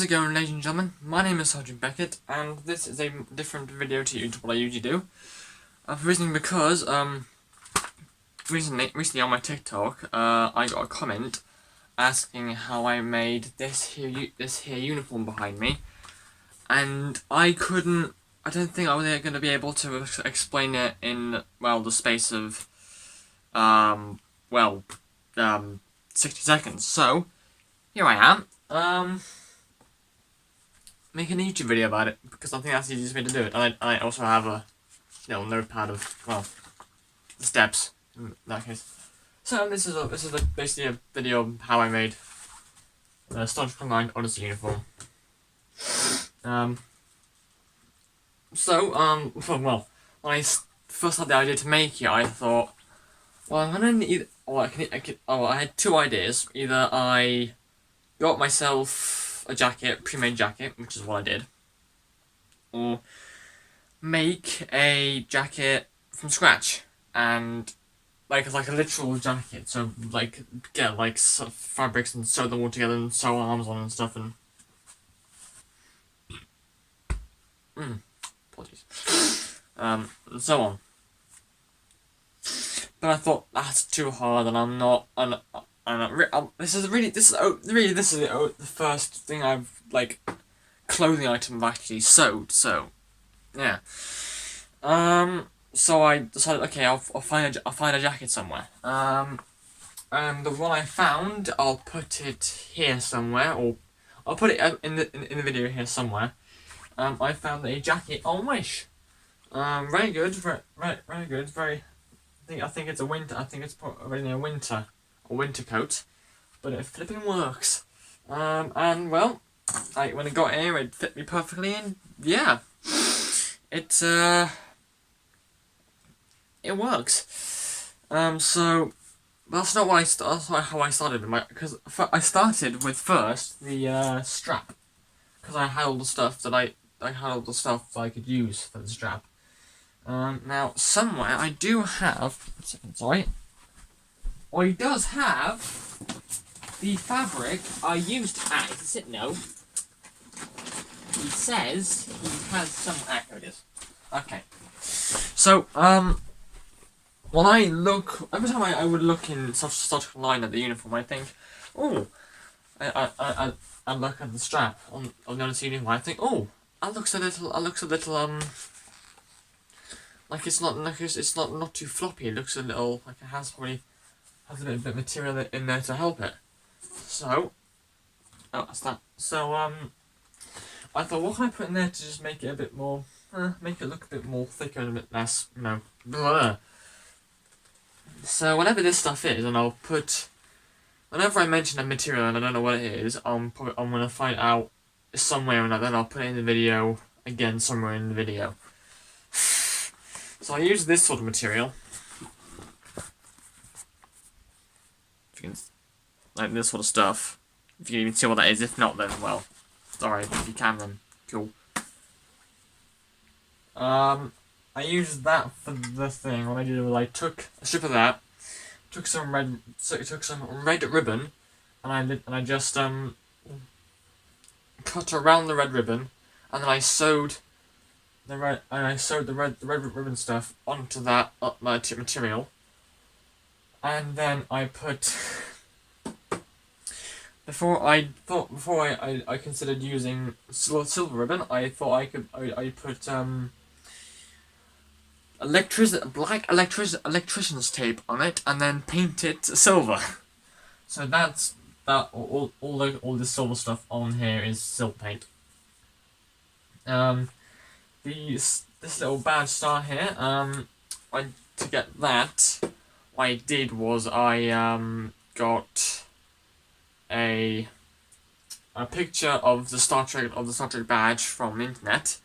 it going, ladies and gentlemen? My name is Sergeant Beckett, and this is a different video to what I usually do. Reason because recently on my TikTok, I got a comment asking how I made this here uniform behind me, and I don't think I was going to be able to explain it in the space of 60 seconds. So here I am. Making a YouTube video about it because I think that's the easiest way to do it. And I also have a little notepad of the steps in that case. So this is basically a video of how I made the Star Trek Online Odyssey uniform. When I first had the idea to make it, I thought, well, I'm gonna need. I had two ideas. Either I got myself a jacket, pre-made jacket, which is what I did, or make a jacket from scratch and like a literal jacket. So get fabrics and sew them all together and sew arms on and stuff and apologies, and so on. But I thought that's too hard, and I'm not. This is the first thing I've clothing item I've actually sewed. So yeah. So I decided, okay, I'll find a jacket somewhere. And the one I found, I'll put it here somewhere, or I'll put it in the video here somewhere. I found a jacket on Wish. Very good, very good, very. I think it's a winter. I think it's already a winter coat, but it flipping works. And well, when it got here, it fit me perfectly, and yeah, it works. So that's not what that's not how I started because I started with first the strap, because I had all the stuff that I could use for the strap. Now, somewhere I do have. One second, sorry. Well, he does have the fabric I used. Is it? No. He says he has some. Here it is. Okay. So, when I look, every time I would look in such a line at the uniform, I think, oh, I look at the strap on the Odyssey uniform. I think, oh, that looks a little. It's not too floppy. It looks a little like it has a bit of material in there to help it. So, that's that. So I thought, what can I put in there to just make it a bit more, make it look a bit more thicker and a bit less, blur. So whatever this stuff is, and I'll put, whenever I mention a material and I don't know what it is, I'm gonna find out somewhere or another, and I'll put it in the video again somewhere in the video. So I use this sort of material. Like this sort of stuff. If you can even see what that is. If not, then, well, sorry. If you can, then cool. I used that for the thing. What I did was I took a strip of that, took some red ribbon, and I just cut around the red ribbon, and then I sewed the red ribbon stuff onto that material, and then I put. Before I considered using silver ribbon, I thought I put black electrician's tape on it and then paint it silver. So that's that. All this silver stuff on here is silver paint. This little badge star here. To get that, what I did was I got a picture of the Star Trek badge from the internet,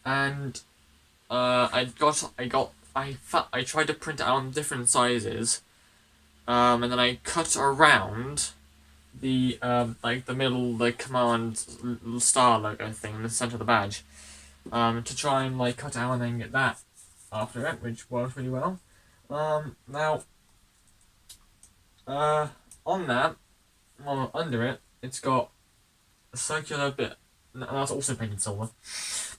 and I tried to print it out on different sizes, and then I cut around the the middle, the command star logo thing in the center of the badge, to try and cut out and then get that after it, which worked really well. Now, on that, under it, it's got a circular bit, and that's also painted silver.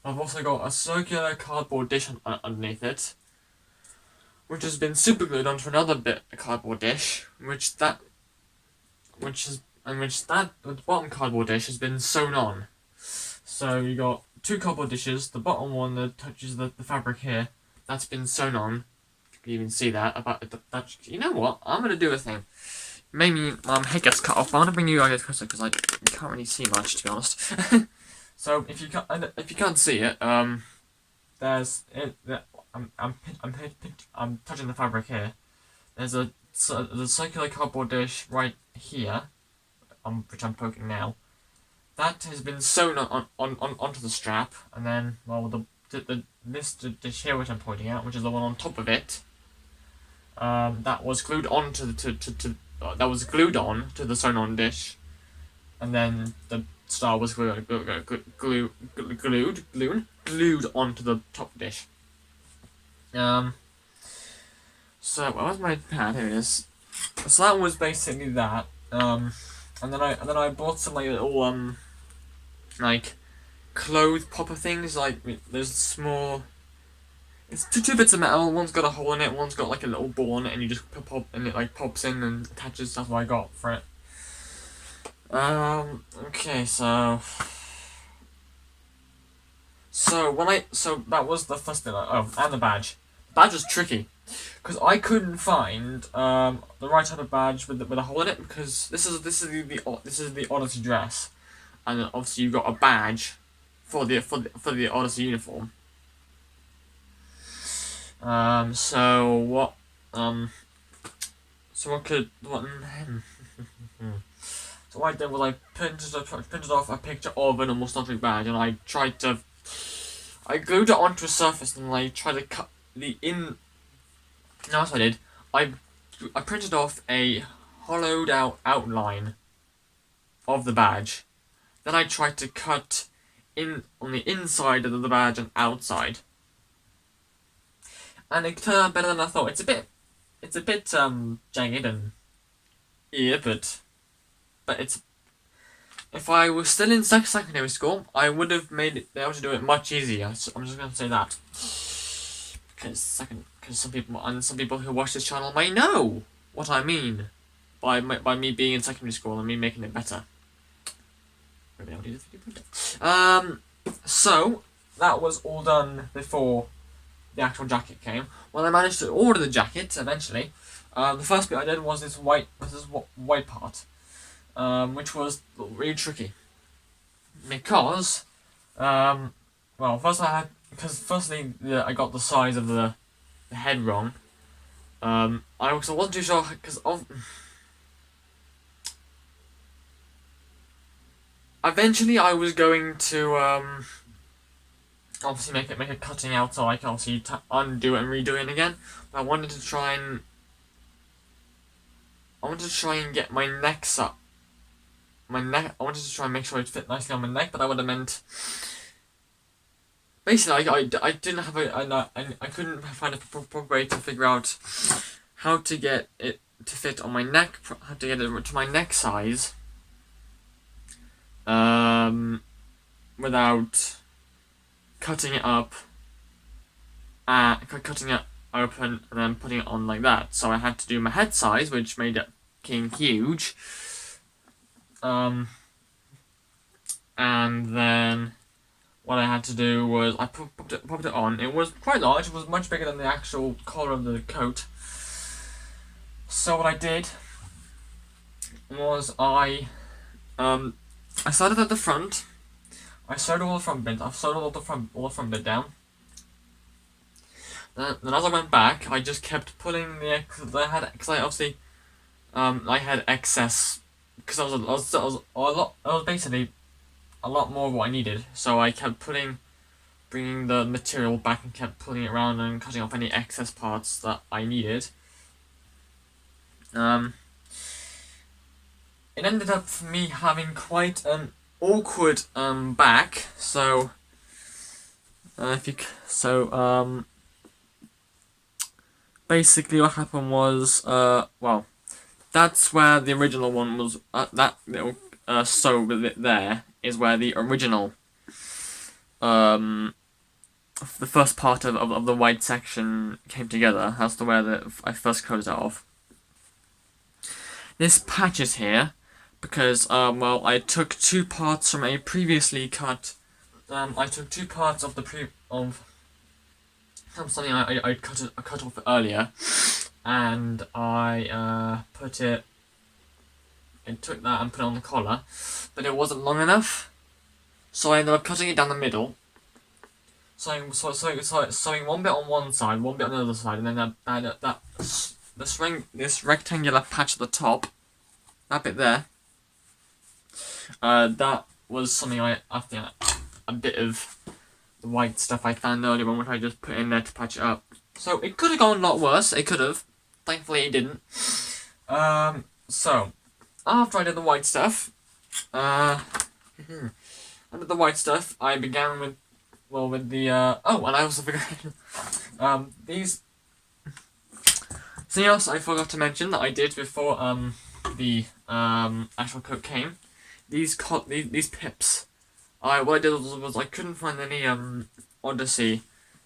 I've also got a circular cardboard dish underneath it, which has been super glued onto another bit of cardboard dish, the bottom cardboard dish has been sewn on. So you got two cardboard dishes. The bottom one that touches the fabric here, that's been sewn on. You can even see that. You know what? I'm gonna do a thing. Maybe my head gets cut off. But I'm gonna bring you guys closer because I can't really see much, to be honest. So if you can't see it, there's it. I'm touching the fabric here. There's a circular cardboard dish right here, which I'm poking now. That has been sewn onto the strap, and then this dish here, which I'm pointing out, which is the one on top of it, that was glued on to the sewn-on dish, and then the star was glued onto the top dish. So what was my pad? Here it is. So that was basically that. And then I bought some little clothes popper things. There's small. It's two bits of metal. One's got a hole in it. One's got like a little ball on it, and you just pop and it pops in and attaches. That's what I got for it. Okay, so that was the first thing. And the badge. The badge was tricky because I couldn't find the right type of badge with a hole in it, because this is the Odyssey dress, and then obviously you've got a badge for the Odyssey uniform. So what I did was I printed off a picture of a normal Star Trek badge, and I glued it onto a surface, and I tried to cut the in. No, that's what I did. I printed off a hollowed out outline of the badge. Then I tried to cut in on the inside of the badge and outside. And it turned out better than I thought. It's a bit jagged and but it's. If I was still in secondary school, I would have been able to do it much easier. So I'm just gonna say that, because some people who watch this channel may know what I mean by me being in secondary school and me making it better. So that was all done before the actual jacket came. When I managed to order the jacket eventually, the first bit I did was this white part, which was really tricky because, firstly I got the size of the head wrong. I also wasn't too sure because eventually I was going to obviously make a cutting out so I can obviously undo it and redo it again. But I wanted to try and get my neck up. I wanted to try and make sure it fit nicely on my neck, but that would have meant. Basically, I didn't have I couldn't find a proper way to figure out how to get it to fit on my neck, how to get it to my neck size, without cutting it up, cutting it open and then putting it on like that. So I had to do my head size, which made it huge. And then what I had to do was I popped it on. It was quite large. It was much bigger than the actual collar of the coat. So what I did was I started at the front. I sewed all the front bit. I've sewed all the front bit down. Then as I went back, I just kept pulling I had excess because I was basically a lot more of what I needed. So I kept bringing the material back and kept pulling it around and cutting off any excess parts that I needed. It ended up for me having quite an awkward back. So basically what happened was that's where the original one was. That little sew with it there is where the original, the first part of the white section came together. That's the way that I first closed it off. This patch is here because, well, I took two parts from a previously cut. I took two parts of something I cut off earlier, and I put it. I took that and put it on the collar, but it wasn't long enough, so I ended up cutting it down the middle. Sewing one bit on one side, one bit on the other side, and then this rectangular patch at the top, that bit there. That was something I think a bit of the white stuff I found earlier on, which I just put in there to patch it up. So it could have gone a lot worse. It could have. Thankfully, it didn't. So after I did the white stuff, I did the white stuff. I began with the oh, and I also forgot these. Something else I forgot to mention that I did before the actual coat came. These pips. What I did was I couldn't find any Odyssey,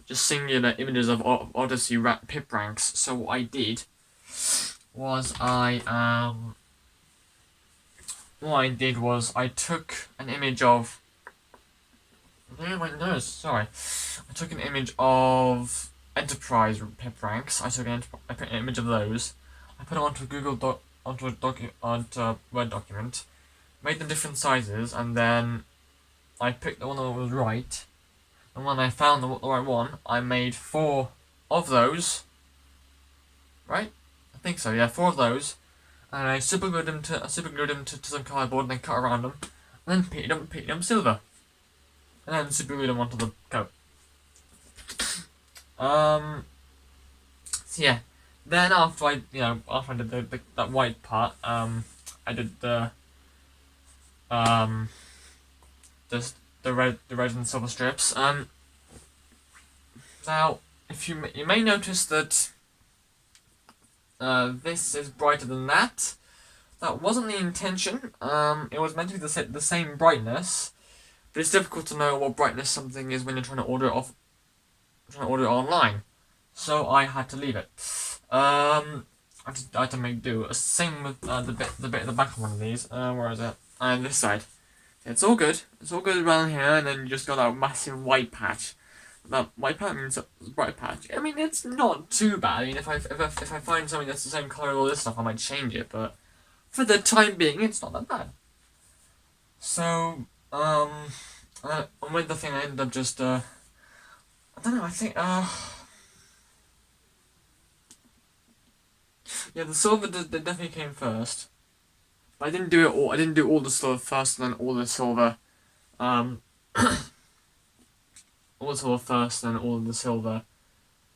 just singular images of Odyssey pip ranks. So what I did was I took an image of. My nose. Sorry, I took an image of Enterprise pip ranks. I took an image of those. I put them onto a Word document, made them different sizes, and then I picked the one that was right. And when I found the right one, I made 4 of those. Right? I think so. Yeah, 4 of those, and I superglued them to some cardboard, and then cut around them, and then painted them silver, and then superglued them onto the coat. So yeah. Then after I did that white part, I did the red and silver strips. Now, if you may notice that this is brighter than that. That wasn't the intention. It was meant to be the same brightness, but it's difficult to know what brightness something is when you're trying to order it online. So I had to leave it. I had to make do. Same with the bit at the back of one of these. Where is it? And this side. It's all good. It's all good around here, and then you just got that massive white patch. That white patch means a bright patch. I mean, it's not too bad. I mean, if I find something that's the same color as all this stuff, I might change it. But for the time being, it's not that bad. So with the thing, I ended up just I don't know. I think yeah, the silver definitely came first. But I didn't do it all. I didn't do all the silver first, and then all the silver, all the silver first, and then all the silver,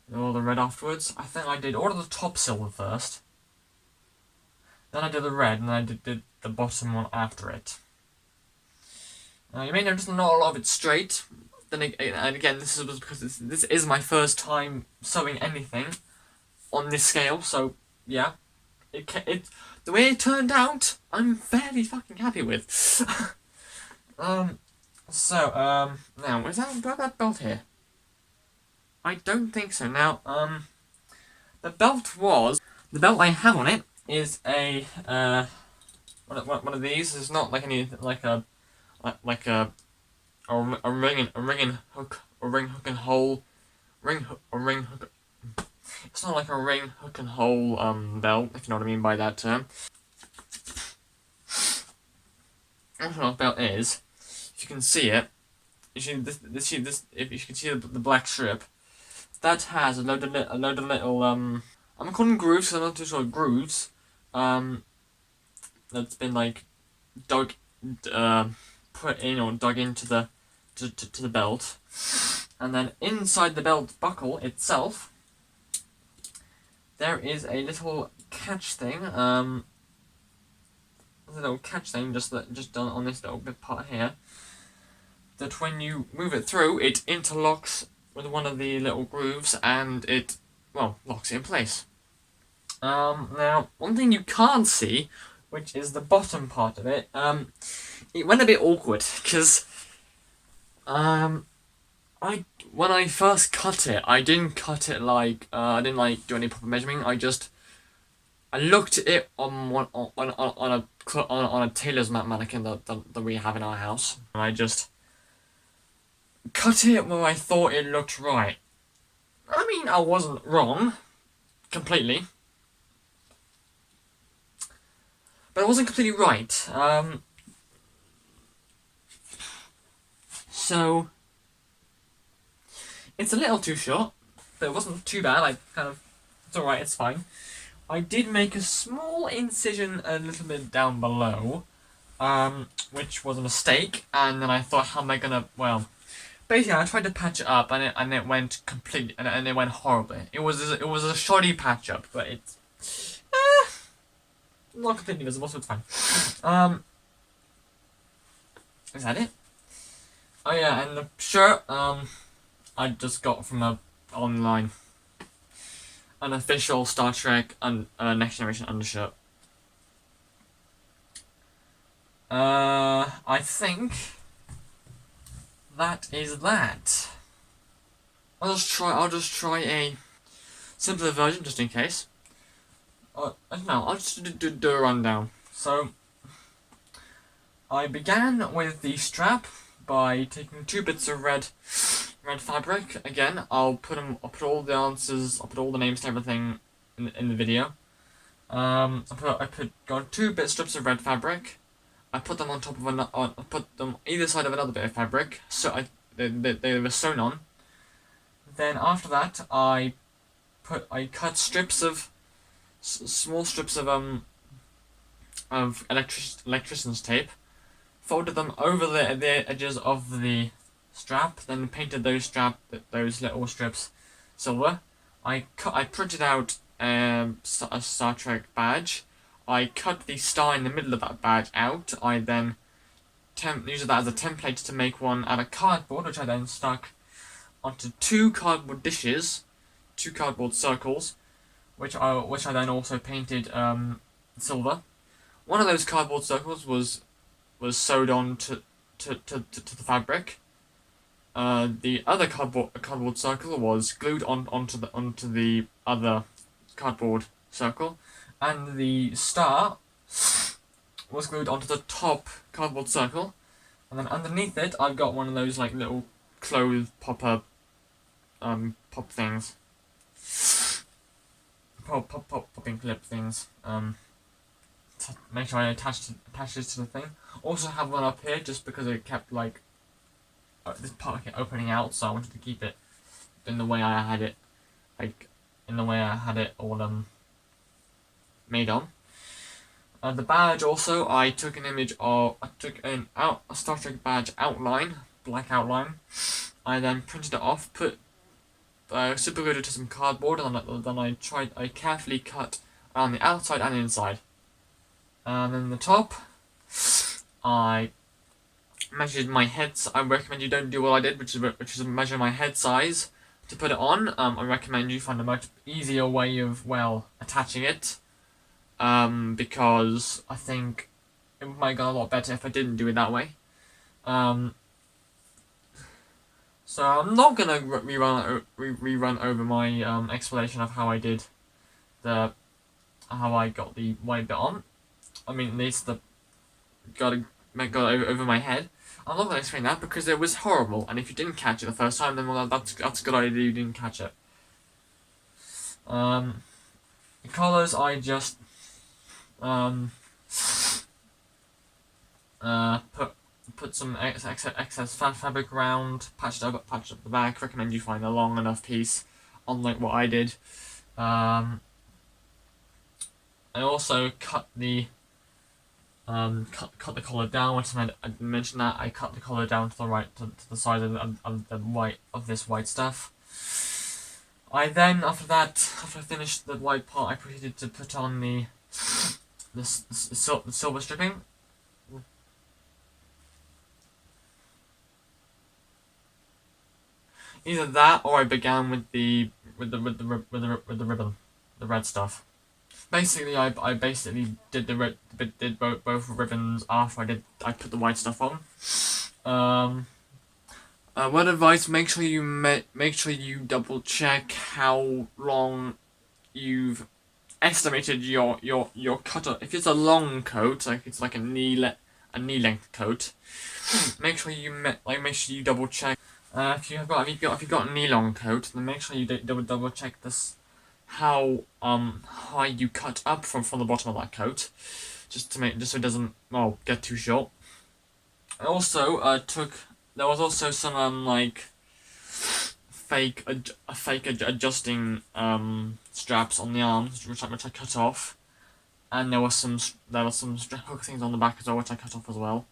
and all the red afterwards. I think I did all of the top silver first. Then I did the red, and then I did the bottom one after it. You may notice not a lot of it straight. Then again, this is because this is my first time sewing anything on this scale. So yeah, the way it turned out, I'm fairly fucking happy with. Now, do I have that belt here? I don't think so. Now, the belt I have on it is a one of these. It's not like any like a ring and hook or ring hook and hole ring hook. It's not like a ring hook and hole belt, if you know what I mean by that term. I don't know what belt is. If you can see it, if you can see the black strip, that has a load of little I'm calling them grooves because I'm not too sure grooves. That's been like dug put in or dug into the to the belt, and then inside the belt buckle itself, there is a little catch thing. A little catch thing just done on this little bit part here. That when you move it through, it interlocks with one of the little grooves, and it locks it in place. Now, one thing you can't see which is the bottom part of it, it went a bit awkward because when I first cut it, I didn't cut it like I didn't like do any proper measuring. I looked at it on a tailor's mannequin that we have in our house, and I just cut it where I thought it looked right. I mean, I wasn't wrong completely, but it wasn't completely right. So it's a little too short, but it wasn't too bad. It's alright. It's fine. I did make a small incision a little bit down below, which was a mistake, and then I thought, how am I gonna, basically I tried to patch it up, and it went completely, and it went horribly. It was a shoddy patch up, but it's, not completely visible, so it's fine. Is that it? Oh yeah, and the shirt, I just got from online. An official Star Trek Next Generation undershirt. I think that is that. I'll just try a simpler version just in case. I don't know. I'll just do a rundown. So I began with the strap by taking 2 bits of red fabric. Again, I'll put all the answers, I'll put all the names to everything in the video. Got 2 bit strips of red fabric. I put them on top of I put them either side of another bit of fabric, so they were sewn on. Then after that, I cut strips of small strips of electrician's tape, folded them over the edges of the strap, then painted those little strips silver. I printed out a Star Trek badge. I cut the star in the middle of that badge out. I then used that as a template to make one out of cardboard, which I then stuck onto 2 cardboard dishes, 2 cardboard circles, which I then also painted silver. One of those cardboard circles was sewed on to the fabric. The other cardboard circle was glued onto the other cardboard circle, and the star was glued onto the top cardboard circle, and then underneath it I've got one of those like little clothes popper pop things, popping clip things, to make sure I attached it to the thing. Also have one up here just because it kept like this part kept opening out, so I wanted to keep it in the way I had it, all made on. The badge also, I took a Star Trek badge outline, black outline. I then printed it off, put super glued it to some cardboard, and then I carefully cut around the outside and inside. And then the top, I measured my head. I recommend you don't do what I did, which is measure my head size to put it on. I recommend you find a much easier way of attaching it, because I think it might go a lot better if I didn't do it that way. So I'm not gonna rerun over my explanation of how I got the white bit on. I mean, at least got over my head. I'm not going to explain that because it was horrible, and if you didn't catch it the first time, then that's a good idea you didn't catch it. The colours, I just put some excess fabric around, patched up the back. Recommend you find a long enough piece, unlike what I did. I also cut the collar down, which I didn't mention that. I cut the collar down to the size of this white stuff. I then, after I finished the white part, I proceeded to put on the silver stripping. Either that, or I began with the ribbon, the red stuff. Basically, I basically did both ribbons after I put the white stuff on. Word advice: make sure you double check how long you've estimated your cutter. If it's a long coat, like it's like a knee length coat, make sure you double check. If you've got a knee long coat, then make sure you double check this how high you cut up from the bottom of that coat, just so it doesn't get too short. I also there was also some like fake adjusting straps on the arms which I cut off, and there was some strap hook things on the back as well which I cut off as well,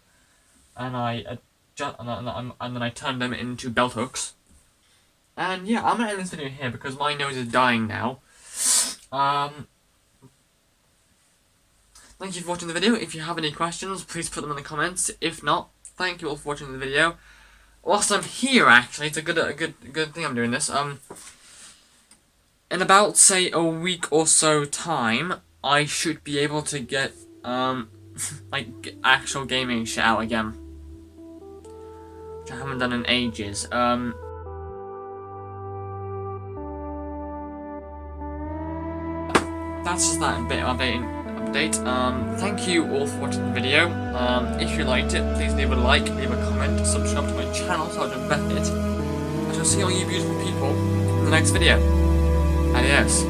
and and then I turned them into belt hooks. And yeah, I'm gonna end this video here because my nose is dying now. Thank you for watching the video. If you have any questions, please put them in the comments. If not, thank you all for watching the video. Whilst I'm here, actually, it's a good thing I'm doing this. In about, say, a week or so time, I should be able to get, like, actual gaming shit out again. Which I haven't done in ages. That's just that bit of an update. Thank you all for watching the video. If you liked it, please leave a like, leave a comment, subscribe to my channel so I don't bet it. I shall see all you beautiful people in the next video. Adios.